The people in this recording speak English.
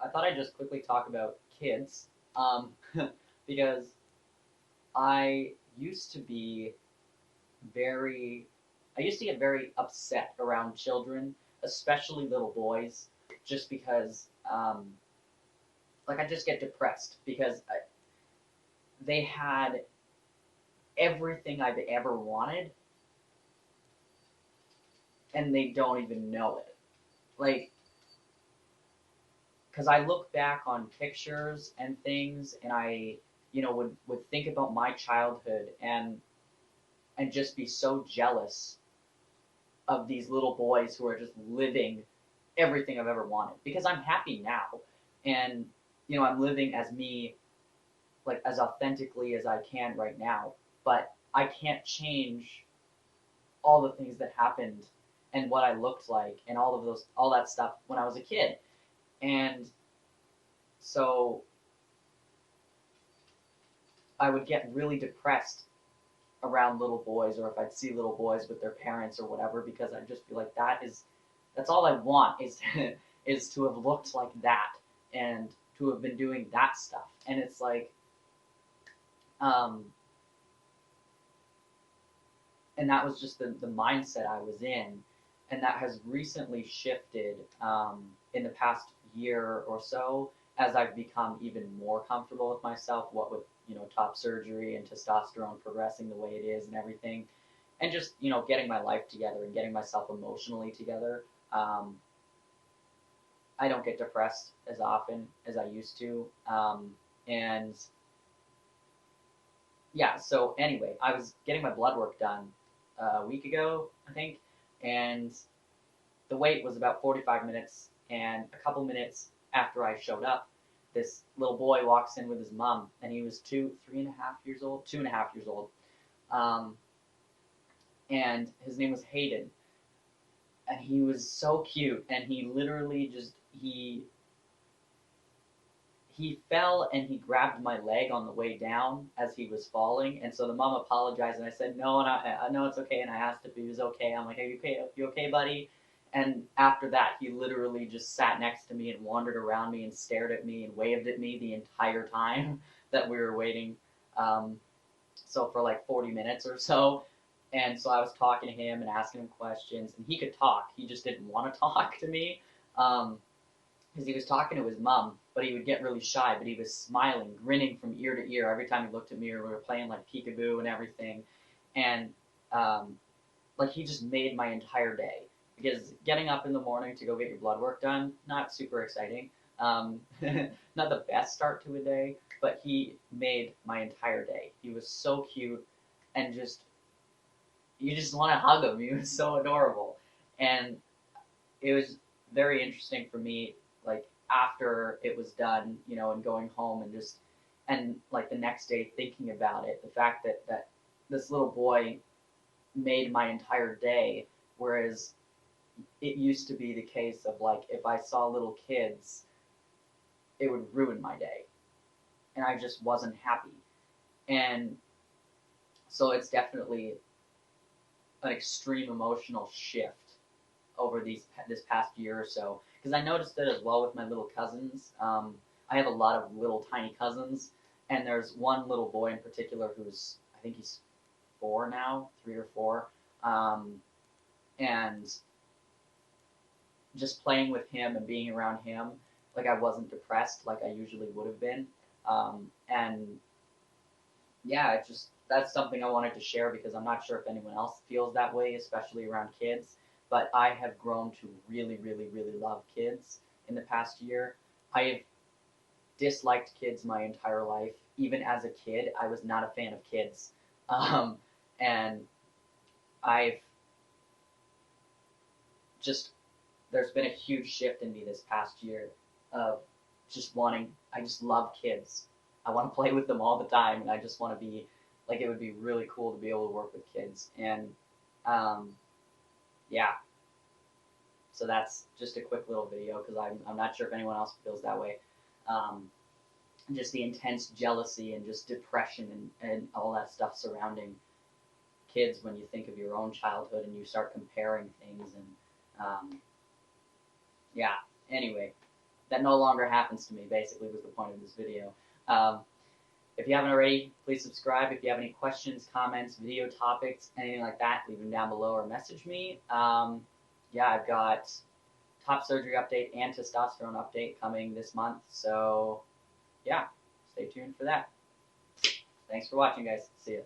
I thought I'd just quickly talk about kids, um, because I used to be very, I used to get very upset around children, especially little boys, just because, like, I just get depressed because they had everything I've ever wanted, and they don't even know it. Like, because I look back on pictures and things, and I would think about my childhood and just be so jealous of these little boys who are just living everything I've ever wanted because I'm happy now, and I'm living as me, like as authentically as I can right now, but I can't change all the things that happened and what I looked like and all that stuff when I was a kid. And so I would get really depressed around little boys, or if I'd see little boys with their parents or whatever, because I'd just be like, that's all I want is is to have looked like that and to have been doing that stuff. And it's like, um, and that was just the mindset I was in, and that has recently shifted in the past year or so as I've become even more comfortable with myself. What with top surgery and testosterone progressing the way it is and everything, and just getting my life together and getting myself emotionally together. Um, I don't get depressed as often as I used to, and yeah. So anyway, I was getting my blood work done a week ago, I think, and the wait was about 45 minutes. And a couple minutes after I showed up, this little boy walks in with his mom, and he was 3.5 years old, 2.5 years old, um, and his name was Hayden, and he was so cute, and he literally just he fell and he grabbed my leg on the way down as he was falling, and so the mom apologized, and I said no, and I know it's okay, and I asked if he was okay. I'm like, "Are you okay? You okay, buddy?" And after that, he literally just sat next to me and wandered around me and stared at me and waved at me the entire time that we were waiting. Um, so for like 40 minutes or so. And so I was talking to him and asking him questions, and he could talk. He just didn't want to talk to me. Um, because he was talking to his mom, but he would get really shy. But he was smiling, grinning from ear to ear every time he looked at me, or we were playing like peekaboo and everything. And um, like he just made my entire day. Because getting up in the morning to go get your blood work done, not super exciting. Um, not the best start to a day, but he made my entire day. He was so cute, and just you just want to hug him. He was so adorable, and it was very interesting for me, like after it was done, and going home and just and like the next day thinking about it, the fact that this little boy made my entire day, whereas it used to be the case of like if I saw little kids, it would ruin my day, and I just wasn't happy. And so it's definitely an extreme emotional shift over this past year or so, because I noticed it as well with my little cousins. I have a lot of little tiny cousins, and there's one little boy in particular who's, I think he's 4 now, 3 or 4, and just playing with him and being around him, like I wasn't depressed like I usually would have been. And yeah, it's just that's something I wanted to share because I'm not sure if anyone else feels that way, especially around kids. But I have grown to really, really, really love kids in the past year. I have disliked kids my entire life. Even as a kid, I was not a fan of kids. Um, and I've just, there's been a huge shift in me this past year of just wanting, I just love kids. I want to play with them all the time, and I just want to be like, it would be really cool to be able to work with kids. And um, yeah, so that's just a quick little video because I'm not sure if anyone else feels that way. Um, just the intense jealousy and just depression and all that stuff surrounding kids when you think of your own childhood and you start comparing things. And yeah, anyway, that no longer happens to me, basically, was the point of this video. Um, if you haven't already, please subscribe. If you have any questions, comments, video topics, anything like that, leave them down below or message me. Yeah, I've got top surgery update and testosterone update coming this month. So, yeah, stay tuned for that. Thanks for watching, guys. See ya.